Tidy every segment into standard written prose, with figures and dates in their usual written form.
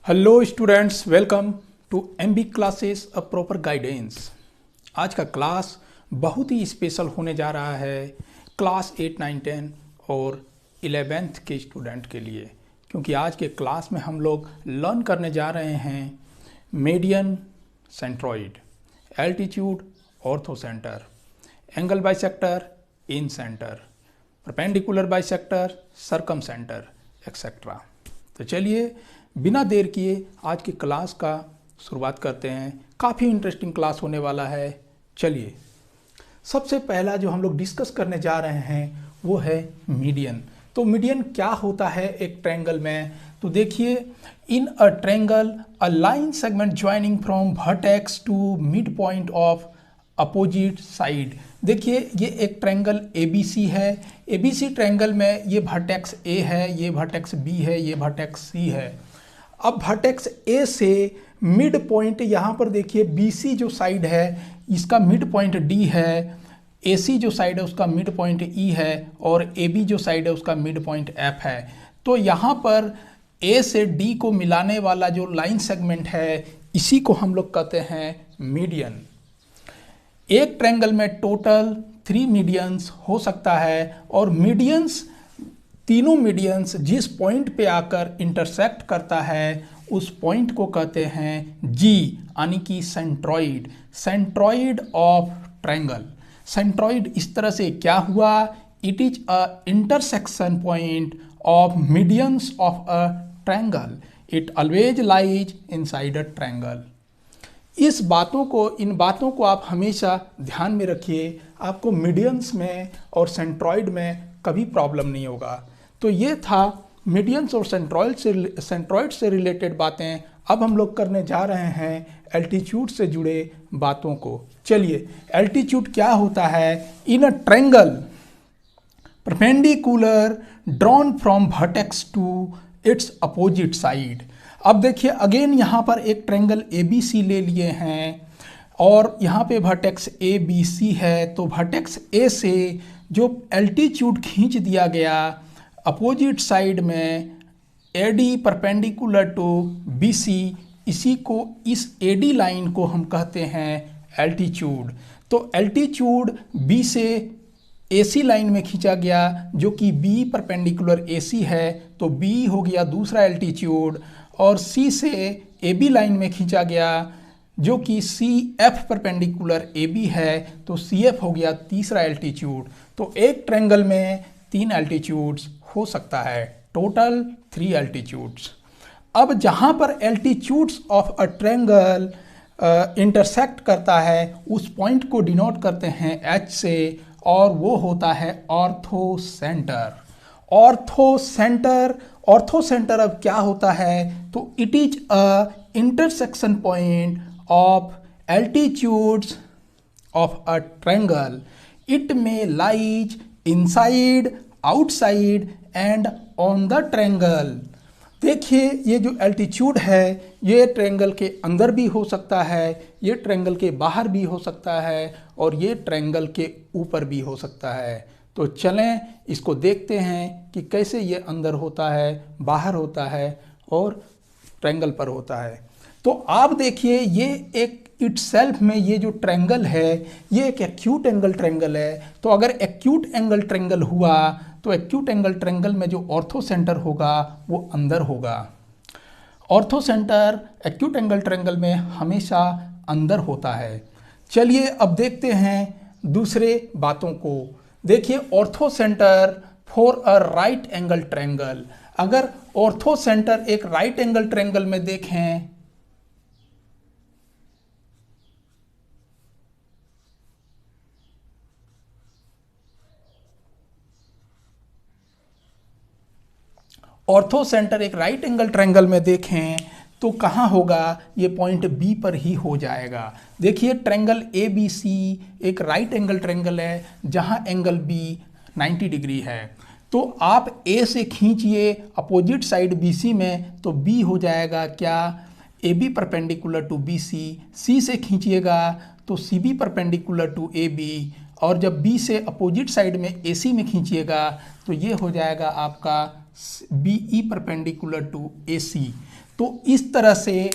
Hello students, welcome to MB classes a proper guidance. आज का class बहुत ही special होने जा रहा है क्लास 8, 9, 10 और 11th के स्टूडेंट के लिए, क्योंकि आज के क्लास में हम लोग लर्न करने जा रहे हैं median, centroid, altitude, ortho centre, angle bisector, in centre, perpendicular bisector, circum centre etcetera. तो चलिए बिना देर किए आज की क्लास का शुरुआत करते हैं। काफ़ी इंटरेस्टिंग क्लास होने वाला है। चलिए, सबसे पहला जो हम लोग डिस्कस करने जा रहे हैं वो है मीडियन। तो मीडियन क्या होता है एक ट्रायंगल में? तो देखिए, in a triangle a line segment joining from vertex to mid point of opposite side. देखिए, ये एक ट्रायंगल ABC है। ABC ट्रायंगल में ये वर्टेक्स A है, ये वर्टेक्स B है, ये वर्टेक्स C है। अब वर्टेक्स A से मिड पॉइंट यहाँ पर देखिए, BC जो साइड है इसका मिड पॉइंट D है, AC जो साइड है उसका मिड पॉइंट E है और AB जो साइड है उसका मिड पॉइंट F है। तो यहाँ पर A से D को मिलाने वाला जो लाइन सेगमेंट है इसी को हम लोग कहते हैं मीडियन। एक ट्रायंगल में टोटल 3 मीडियंस हो सकता है और मीडियंस, तीनों मीडियंस जिस पॉइंट पे आकर इंटरसेक्ट करता है उस पॉइंट को कहते हैं G, यानी कि centroid, centroid of triangle. Centroid इस तरह से क्या हुआ? It is a intersection point of medians of a triangle. It always lies inside a triangle. इन बातों को आप हमेशा ध्यान में रखिए। आपको मीडियंस में और सेंट्रॉइड में कभी प्रॉब्लम नहीं होगा। तो ये था मीडियंस और सेंट्रॉइड से रिलेटेड बातें। अब हम लोग करने जा रहे हैं एल्टीट्यूड से जुड़े बातों को। चलिए, एल्टीट्यूड क्या होता है? In a triangle perpendicular drawn from vertex to its opposite side. अब देखिए, अगेन यहाँ पर एक ट्रायंगल ABC ले लिए हैं और यहाँ पे वर्टेक्स ABC है। तो वर्टेक्स A से जो एल्टीट्यूड खींच दिया गया अपोजिट साइड में AD परपेंडिकुलर टू BC, इसी को, इस AD लाइन को हम कहते हैं एल्टीट्यूड। तो एल्टीट्यूड B से AC लाइन में खींचा गया जो कि B परपेंडिकुलर AC है, तो B हो गया दूसरा एल्टीट्यूड, और C से AB लाइन में खींचा गया जो कि CF परपेंडिकुलर AB है, तो CF हो गया तीसरा एल्टीट्यूड। तो एक ट्रायंगल में 3 एल्टीट्यूड्स हो सकता है, टोटल 3 एल्टीट्यूड्स। अब जहाँ पर altitudes of a triangle intersect करता है उस पॉइंट को डिनोट करते हैं H से, और वो होता है ऑर्थो सेंटर। ऑर्थो सेंटर अब क्या होता है? तो it is a intersection point of altitudes of a triangle. It may lies inside, outside and on the triangle. देखिए, ये जो एल्टीट्यूड है ये ट्रायंगल के अंदर भी हो सकता है, ये ट्रायंगल के बाहर भी हो सकता है और ये ट्रायंगल के ऊपर भी हो सकता है। तो चलें इसको देखते हैं कि कैसे ये अंदर होता है, बाहर होता है और ट्रायंगल पर होता है। तो आप देखिए, ये एक इटसेल्फ में ये जो ट्रायंगल है ये एक एक्यूट एंगल ट्रायंगल है। तो अगर एक्यूट एंगल ट्रायंगल हुआ तो एक्यूट एंगल ट्रायंगल में जो ऑर्थो सेंटर होगा वो अंदर होगा। Ortho centre acute angle triangle में हमेशा अंदर होता है। चलिए अब देखते हैं दूसरे बातों को। देखिए, ortho centre for a right angle triangle. अगर ऑर्थो सेंटर एक राइट एंगल ट्रायंगल में देखें, ऑर्थो सेंटर एक राइट एंगल ट्रायंगल में देखें तो कहाँ होगा? ये पॉइंट B पर ही हो जाएगा। देखिए, ट्रायंगल ABC एक राइट एंगल ट्रायंगल है जहाँ एंगल B 90 डिग्री है। तो आप A से खींचिए अपोजिट साइड BC में, तो B हो जाएगा क्या? AB perpendicular to BC। C से खींचिएगा तो CB परपेंडिकुलर टू AB, और जब B से अपोजिट साइड में AC में खींचिएगा तो ये हो जाएगा आपका BE परपेंडिकुलर टू AC। तो इस तरह से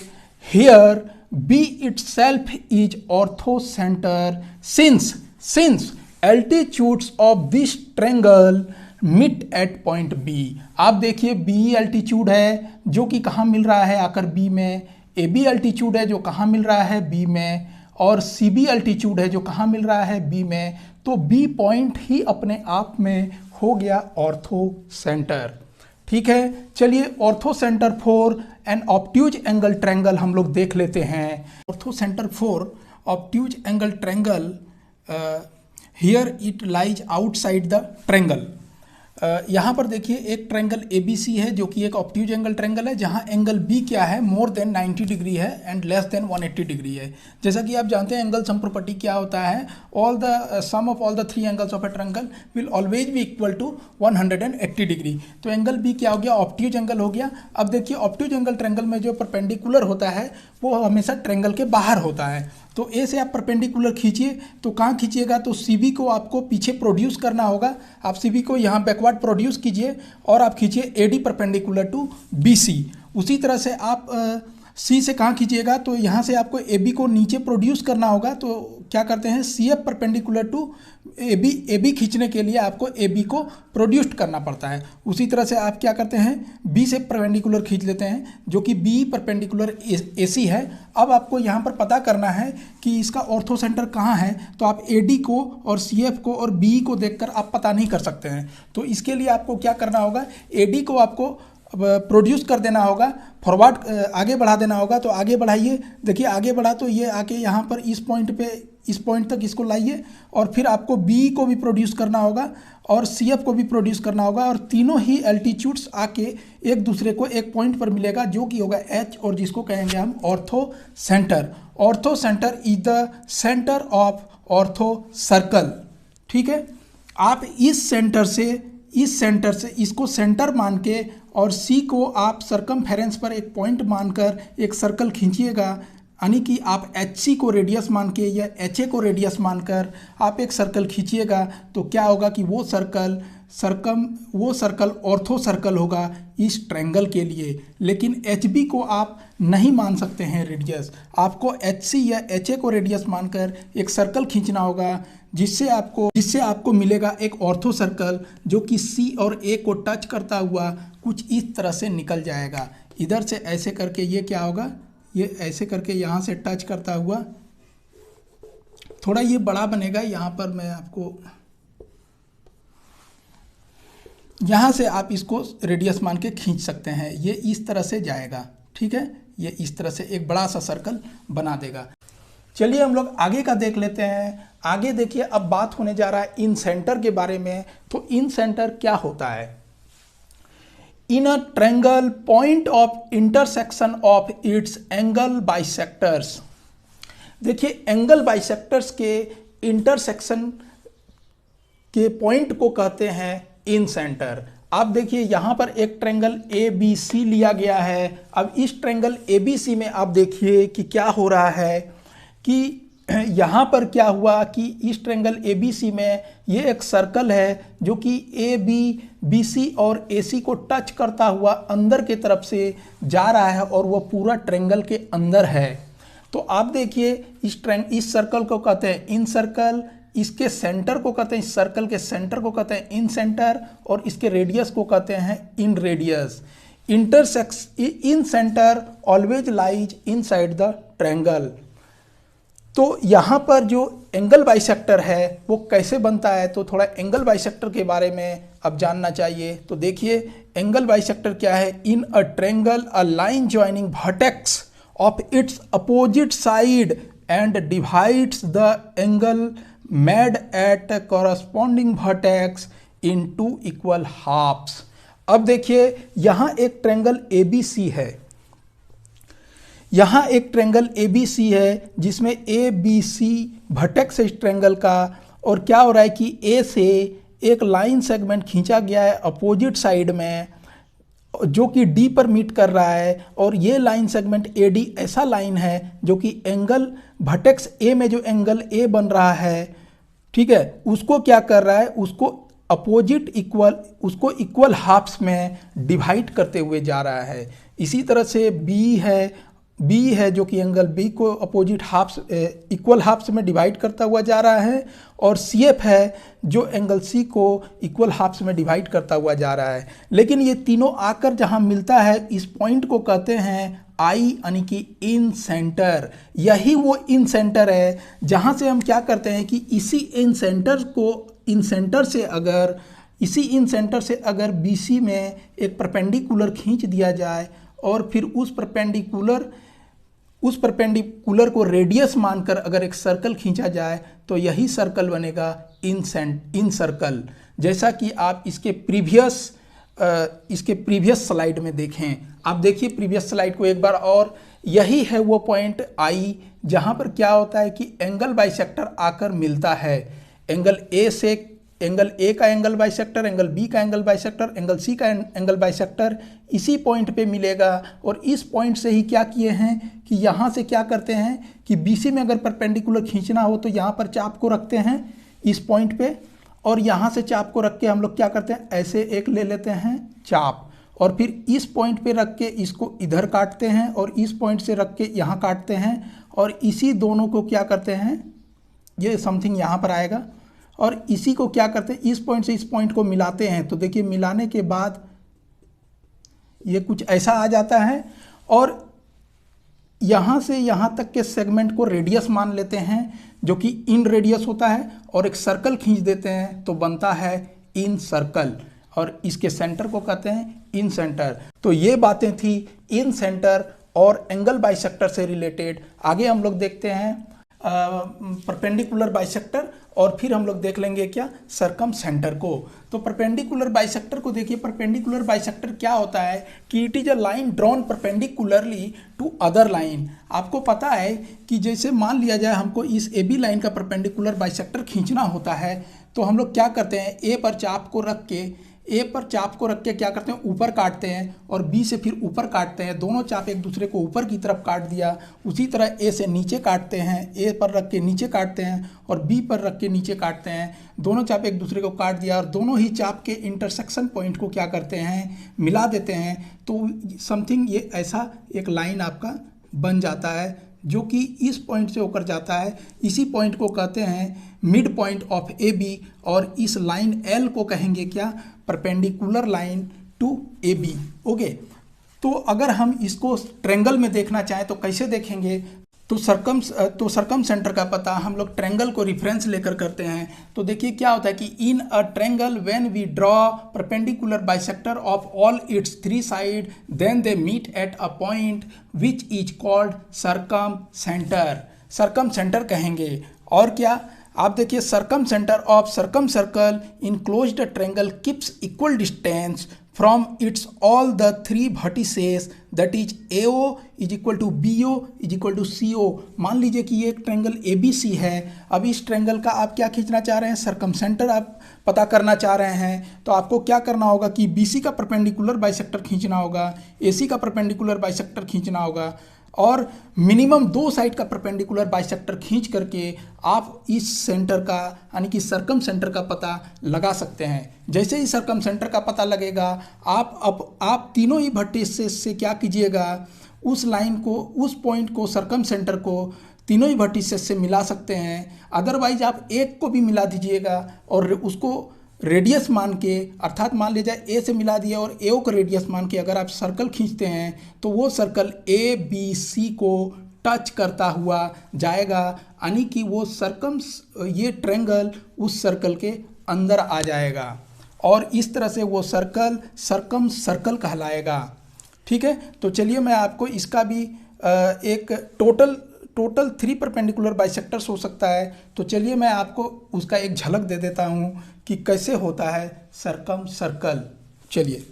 here B itself is orthocenter since altitudes of this triangle meet at point B। आप देखिए B एल्टीट्यूड है जो कि कहाँ मिल रहा है आकर B में, AB एल्टीट्यूड है जो कहाँ मिल रहा है B में, और CB एल्टीट्यूड है जो कहाँ मिल रहा है B में। तो B पॉइंट ही अपने आप में हो गया ऑर्थो सेंटर। ठीक है, चलिए ortho centre for an obtuse angle triangle हम लोग देख लेते हैं। Ortho centre for obtuse angle triangle, here it lies outside the triangle. यहाँ पर देखिए एक ट्रायंगल ABC है जो कि एक ऑब्ट्यूज एंगल ट्रायंगल है, जहाँ एंगल B क्या है, मोर देन 90 डिग्री है एंड लेस देन 180 डिग्री है। जैसा कि आप जानते हैं एंगल सम प्रॉपर्टी क्या होता है, all the sum of all the three angles of a triangle will always be equal to 180 degree. तो एंगल B क्या हो गया, ऑब्ट्यूज एंगल हो गया। अब देखिए ऑब्ट्यूज एंगल ट्रायंगल में जो परपेंडिकुलर होता है वो हमेशा ट्रायंगल के बाहर होता है। तो ए से आप परपेंडिकुलर खींचिए, तो कहाँ खींचिएगा, तो CB को आपको पीछे प्रोड्यूस करना होगा। आप CB को यहाँ बैकवर्ड प्रोड्यूस कीजिए और आप खींचिए AD परपेंडिकुलर टू BC। उसी तरह से आप C से कहाँ खींचिएगा, तो यहाँ से आपको AB को नीचे प्रोड्यूस करना होगा। तो क्या करते हैं, CF परपेंडिकुलर टू AB खींचने के लिए आपको AB को प्रोड्यूस्ड करना पड़ता है। उसी तरह से आप क्या करते हैं, B से परपेंडिकुलर खींच लेते हैं जो कि B परपेंडिकुलर AC है। अब आपको यहाँ पर पता करना है कि इसका ऑर्थो सेंटर कहाँ है, तो आप AD को और CF को और BE को देखकर आप पता नहीं कर सकते हैं। तो इसके लिए आपको क्या करना होगा, AD को आपको प्रोड्यूस कर देना होगा, फॉरवर्ड आगे बढ़ा देना होगा। तो आगे बढ़ाइए, देखिए आगे बढ़ा तो ये आके यहाँ पर इस पॉइंट पे, इस पॉइंट तक इसको लाइए, और फिर आपको B को भी प्रोड्यूस करना होगा और CF को भी प्रोड्यूस करना होगा, और तीनों ही एल्टीट्यूड्स आके एक दूसरे को एक पॉइंट पर मिलेगा जो कि होगा H, और जिसको कहेंगे हम ortho centre. Ortho centre is the centre of ortho circle. ठीक है, आप इस सेंटर से इसको सेंटर मान के और C को आप सर्कमफेरेंस पर एक पॉइंट मानकर एक सर्कल खींचिएगा, यानी कि आप HC को रेडियस मान के या HA को रेडियस मानकर आप एक सर्कल खींचिएगा। तो क्या होगा कि वो सर्कल ऑर्थो सर्कल होगा इस ट्रायंगल के लिए। लेकिन HB को आप नहीं मान सकते हैं रेडियस, आपको HC या HA को रेडियस मानकर एक सर्कल खींचना होगा, जिससे आपको मिलेगा एक ऑर्थो सर्कल जो कि C और A को टच करता हुआ कुछ इस तरह से निकल जाएगा। इधर से ऐसे करके ये क्या होगा, ये ऐसे करके यहाँ से टच करता हुआ थोड़ा ये बड़ा बनेगा। यहाँ पर मैं आपको, यहाँ से आप इसको रेडियस मान के खींच सकते हैं, ये इस तरह से जाएगा। ठीक है, ये इस तरह से एक बड़ा सा सर्कल बना देगा। चलिए हम लोग आगे का देख लेते हैं। आगे देखिए, अब बात होने जा रहा है इन सेंटर के बारे में। तो इन सेंटर क्या होता है, in a triangle point of intersection of its angle bisectors. देखिए एंगल बाइसेक्टर्स के इंटरसेक्शन के पॉइंट को कहते हैं इन सेंटर। आप देखिए यहाँ पर एक ट्रायंगल ABC लिया गया है। अब इस ट्रायंगल ABC में आप देखिए कि क्या हो रहा है कि यहाँ पर क्या हुआ कि इस ट्रायंगल ABC में ये एक सर्कल है जो कि AB, BC और AC को टच करता हुआ अंदर के तरफ से जा रहा है और वो पूरा ट्रायंगल के अंदर है। तो आप देखिए इस सर्कल को कहते हैं इन सर्कल, इसके सेंटर को कहते हैं, इस सर्कल के सेंटर को कहते हैं इन सेंटर, और इसके रेडियस को कहते हैं इन radius. In centre always lies inside the triangle. तो यहाँ पर जो एंगल बाइसेक्टर है वो कैसे बनता है, तो थोड़ा एंगल बाइसेक्टर के बारे में अब जानना चाहिए। तो देखिए एंगल बाइसेक्टर क्या है, in a triangle a line joining vertex of its opposite side and divides the angle made at corresponding vertex into equal halves. अब देखिए यहाँ एक ट्रायंगल ABC है, यहाँ एक ट्रायंगल ABC है जिसमें ABC वर्टेक्स है इस ट्रायंगल का, और क्या हो रहा है कि A से एक लाइन सेगमेंट खींचा गया है अपोजिट साइड में जो कि D पर मीट कर रहा है, और ये लाइन सेगमेंट AD ऐसा लाइन है जो कि एंगल वर्टेक्स A में जो एंगल A बन रहा है, ठीक है, उसको क्या कर रहा है, उसको इक्वल हाफ्स में डिवाइड करते हुए जा रहा है। इसी तरह से बी है जो कि एंगल बी को अपोजिट हाफ्स इक्वल हाफ्स में डिवाइड करता हुआ जा रहा है, और सी एफ है जो एंगल सी को इक्वल हाफ्स में डिवाइड करता हुआ जा रहा है। लेकिन ये तीनों आकर जहाँ मिलता है इस पॉइंट को कहते हैं आई, यानी कि इन सेंटर। यही वो इन सेंटर है जहाँ से हम क्या करते हैं कि इसी इन सेंटर से अगर BC में एक परपेंडिकुलर खींच दिया जाए और फिर उस परपेंडिकुलर को रेडियस मानकर अगर एक सर्कल खींचा जाए तो यही सर्कल बनेगा इन सर्कल। जैसा कि आप इसके प्रीवियस स्लाइड में देखें। आप देखिए प्रीवियस स्लाइड को एक बार और। यही है वो पॉइंट आई जहां पर क्या होता है कि एंगल बाइसेक्टर आकर मिलता है। एंगल ए का एंगल बाइसेक्टर, एंगल बी का एंगल बाइसेक्टर, एंगल सी का एंगल बाइसेक्टर इसी पॉइंट पे मिलेगा। और इस पॉइंट से ही क्या किए हैं कि यहाँ से क्या करते हैं कि BC में अगर परपेंडिकुलर खींचना हो तो यहाँ पर चाप को रखते हैं इस पॉइंट पे, और यहाँ से चाप को रख के हम लोग क्या करते हैं ऐसे एक ले लेते हैं चाप, और फिर इस पॉइंट पे रख के इसको इधर काटते हैं और इस पॉइंट से रख के यहाँ काटते हैं, और इसी दोनों को क्या करते हैं, ये समथिंग यहाँ पर आएगा, और इसी को क्या करते हैं इस पॉइंट से इस पॉइंट को मिलाते हैं। तो देखिए मिलाने के बाद ये कुछ ऐसा आ जाता है, और यहाँ से यहाँ तक के सेगमेंट को रेडियस मान लेते हैं जो कि इन रेडियस होता है, और एक सर्कल खींच देते हैं तो बनता है इन सर्कल, और इसके सेंटर को कहते हैं इन सेंटर। तो ये बातें थी इन सेंटर और एंगल बाइसेक्टर से रिलेटेड। आगे हम लोग देखते हैं परपेंडिकुलर बाइसेक्टर, और फिर हम लोग देख लेंगे क्या सरकम सेंटर को। तो परपेंडिकुलर बाइसेक्टर को देखिए। परपेंडिकुलर बाइसेक्टर क्या होता है कि it is a line drawn perpendicularly to other line. आपको पता है कि जैसे मान लिया जाए हमको इस AB लाइन का परपेंडिकुलर बाइसेक्टर खींचना होता है, तो हम लोग क्या करते हैं A पर चाप को रख के क्या करते हैं ऊपर काटते हैं, और B से फिर ऊपर काटते हैं। दोनों चाप एक दूसरे को ऊपर की तरफ काट दिया। उसी तरह A से नीचे काटते हैं, A पर रख के नीचे काटते हैं, और B पर रख के नीचे काटते हैं। दोनों चाप एक दूसरे को काट दिया, और दोनों ही चाप के इंटरसेक्शन पॉइंट को क्या करते हैं मिला देते हैं। तो समथिंग ये ऐसा एक लाइन आपका बन जाता है जो कि इस पॉइंट से होकर जाता है। इसी पॉइंट को कहते हैं मिड पॉइंट ऑफ AB, और इस लाइन L को कहेंगे क्या perpendicular line to AB। Okay, तो अगर हम इसको ट्रेंगल में देखना चाहें तो कैसे देखेंगे, तो सरकम सेंटर का पता हम लोग ट्रेंगल को रिफरेंस लेकर करते हैं। तो देखिए क्या होता है कि in a triangle when we draw perpendicular bisector of all its 3 side then they meet at a point which is called circum centre कहेंगे। और क्या आप देखिए circum centre of circum circle enclosed triangle keeps equal distance from its all the 3 vertices, that is AO is equal to BO is equal to CO। मान लीजिए कि ये एक ट्रेंगल ABC है। अब इस ट्रेंगल का आप क्या खींचना चाह रहे हैं, सरकम सेंटर आप पता करना चाह रहे हैं। तो आपको क्या करना होगा कि BC का परपेंडिकुलर बाइसेक्टर खींचना होगा, AC का परपेंडिकुलर बाइसेक्टर खींचना होगा, और मिनिमम 2 साइड का परपेंडिकुलर बाइसेक्टर खींच करके आप इस सेंटर का यानी कि सरकम सेंटर का पता लगा सकते हैं। जैसे ही सरकम सेंटर का पता लगेगा आप तीनों ही वर्टिसेस से क्या कीजिएगा, उस लाइन को, उस पॉइंट को, सरकम सेंटर को तीनों ही वर्टिसेस से मिला सकते हैं। अदरवाइज आप एक को भी मिला दीजिएगा और उसको रेडियस मान के, अर्थात मान लीजिए A से मिला दिया और AO को रेडियस मान के अगर आप सर्कल खींचते हैं तो वो सर्कल ABC को टच करता हुआ जाएगा, यानी कि वो ये ट्रेंगल उस सर्कल के अंदर आ जाएगा, और इस तरह से वो सर्कल सरकम सर्कल कहलाएगा। ठीक है, तो चलिए मैं आपको इसका भी एक टोटल 3 परपेंडिकुलर बाइसेक्टर्स हो सकता है। तो चलिए मैं आपको उसका एक झलक दे देता हूँ कि कैसे होता है सरकम सर्कल। चलिए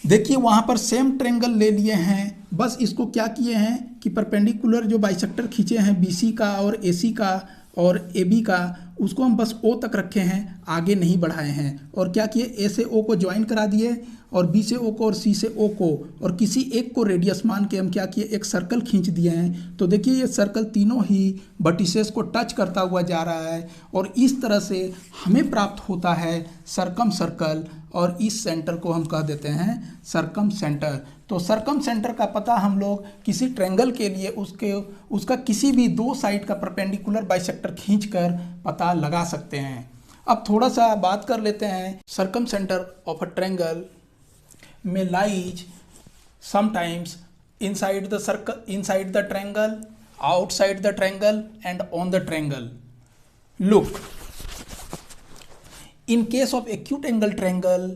देखिए वहाँ पर सेम ट्रेंगल ले लिए हैं, बस इसको क्या किए हैं कि परपेंडिकुलर जो बाइसेक्टर खींचे हैं BC का और AC का और AB का, उसको हम बस O तक रखे हैं, आगे नहीं बढ़ाए हैं। और क्या किए, A से O को ज्वाइन करा दिए और बी से ओ को और सी से ओ को और किसी एक को रेडियस मान के हम क्या किए, एक सर्कल खींच दिए हैं। तो देखिए ये सर्कल तीनों ही वर्टिसेस को टच करता हुआ जा रहा है और इस तरह से हमें प्राप्त होता है सर्कम सर्कल, और इस सेंटर को हम कह देते हैं सर्कम सेंटर। तो सर्कम सेंटर का पता हम लोग किसी ट्रायंगल के लिए उसका किसी भी दो साइड का परपेंडिकुलर बाइसेक्टर खींचकर पता लगा सकते हैं। अब थोड़ा सा बात कर लेते हैं। Circum centre of a triangle में lies sometimes inside the triangle, outside the triangle and on the triangle. Look, in case of acute angle triangle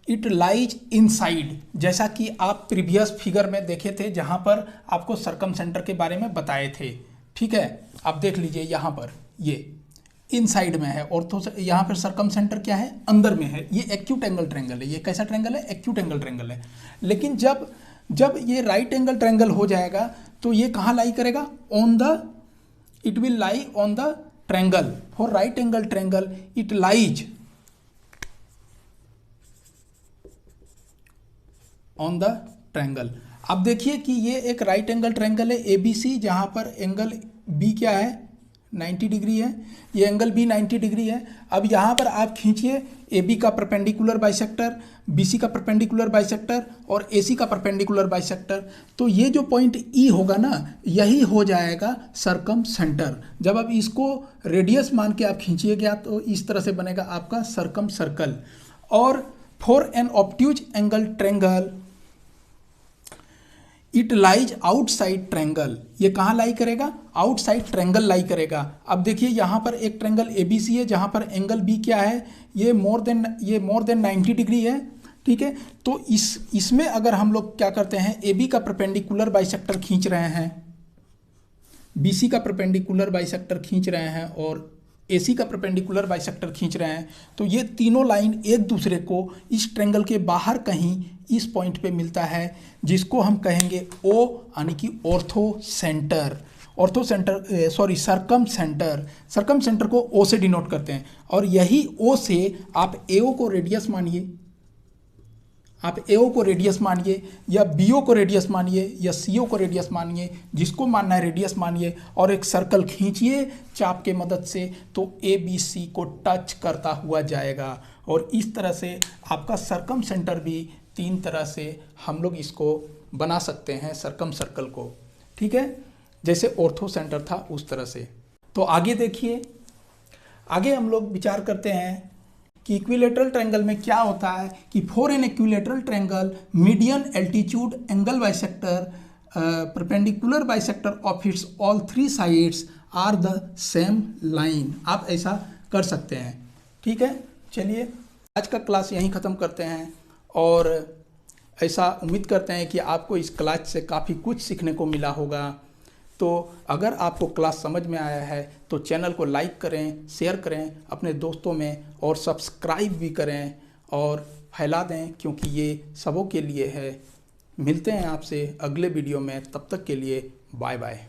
it lies inside, जैसा कि आप प्रीवियस फिगर में देखे थे जहां पर आपको सर्कम सेंटर के बारे में बताए थे। ठीक है, आप देख लीजिए यहाँ पर ये इनसाइड में है और तो यहाँ पर सर्कम सेंटर क्या है, अंदर में है। ये एक्यूट एंगल ट्रायंगल है। ये कैसा ट्रायंगल है, एक्यूट एंगल ट्रायंगल है। लेकिन जब ये राइट एंगल ट्रायंगल हो जाएगा तो ये कहाँ लाई करेगा, it will lie on the triangle. For right angle triangle it lies on the triangle. अब देखिए कि ये एक राइट एंगल ट्रायंगल है ABC, जहाँ पर एंगल B क्या है, 90 डिग्री है। ये एंगल B 90 डिग्री है। अब यहाँ पर आप खींचिए AB का परपेंडिकुलर बाइसेक्टर, BC का परपेंडिकुलर बाइसेक्टर और AC का परपेंडिकुलर बाइसेक्टर। तो ये जो पॉइंट E होगा ना, यही हो जाएगा सर्कम सेंटर। जब आप इसको रेडियस मान के आप खींचिएगा तो इस तरह से बनेगा आपका सर्कम सर्कल। और for an obtuse angle triangle it lies outside triangle. ये कहाँ लाई करेगा, आउटसाइड ट्रायंगल लाई करेगा। अब देखिए यहाँ पर एक ट्रायंगल ABC है जहाँ पर एंगल B क्या है, ये मोर देन 90 डिग्री है। ठीक है, तो इसमें अगर हम लोग क्या करते हैं, AB का परपेंडिकुलर बाइसेक्टर खींच रहे हैं, BC का परपेंडिकुलर बाइसेक्टर खींच रहे हैं और AC का परपेंडिकुलर बाइसेक्टर खींच रहे हैं, तो ये तीनों लाइन एक दूसरे को इस ट्रायंगल के बाहर कहीं इस पॉइंट पे मिलता है, जिसको हम कहेंगे O, यानी कि सर्कम सेंटर। सर्कम सेंटर को O से डिनोट करते हैं और यही O से आप AO को रेडियस मानिए, आप AO को रेडियस मानिए या BO को रेडियस मानिए या CO को रेडियस मानिए, जिसको मानना है रेडियस मानिए, और एक सर्कल खींचिए चाप के मदद से तो ABC को टच करता हुआ जाएगा। और इस तरह से आपका सर्कम सेंटर भी तीन तरह से हम लोग इसको बना सकते हैं, सर्कम सर्कल को। ठीक है, जैसे ऑर्थो सेंटर था उस तरह से। तो आगे देखिए, आगे हम लोग विचार करते हैं कि इक्विलेटरल ट्रायंगल में क्या होता है कि for an equilateral triangle median altitude angle bisector perpendicular bisector of its all three sides are the same line. आप ऐसा कर सकते हैं। ठीक है, चलिए आज का क्लास यहीं ख़त्म करते हैं और ऐसा उम्मीद करते हैं कि आपको इस क्लास से काफ़ी कुछ सीखने को मिला होगा। तो अगर आपको क्लास समझ में आया है तो चैनल को लाइक करें, शेयर करें अपने दोस्तों में और सब्सक्राइब भी करें और फैला दें, क्योंकि ये सबों के लिए है। मिलते हैं आपसे अगले वीडियो में, तब तक के लिए बाय बाय।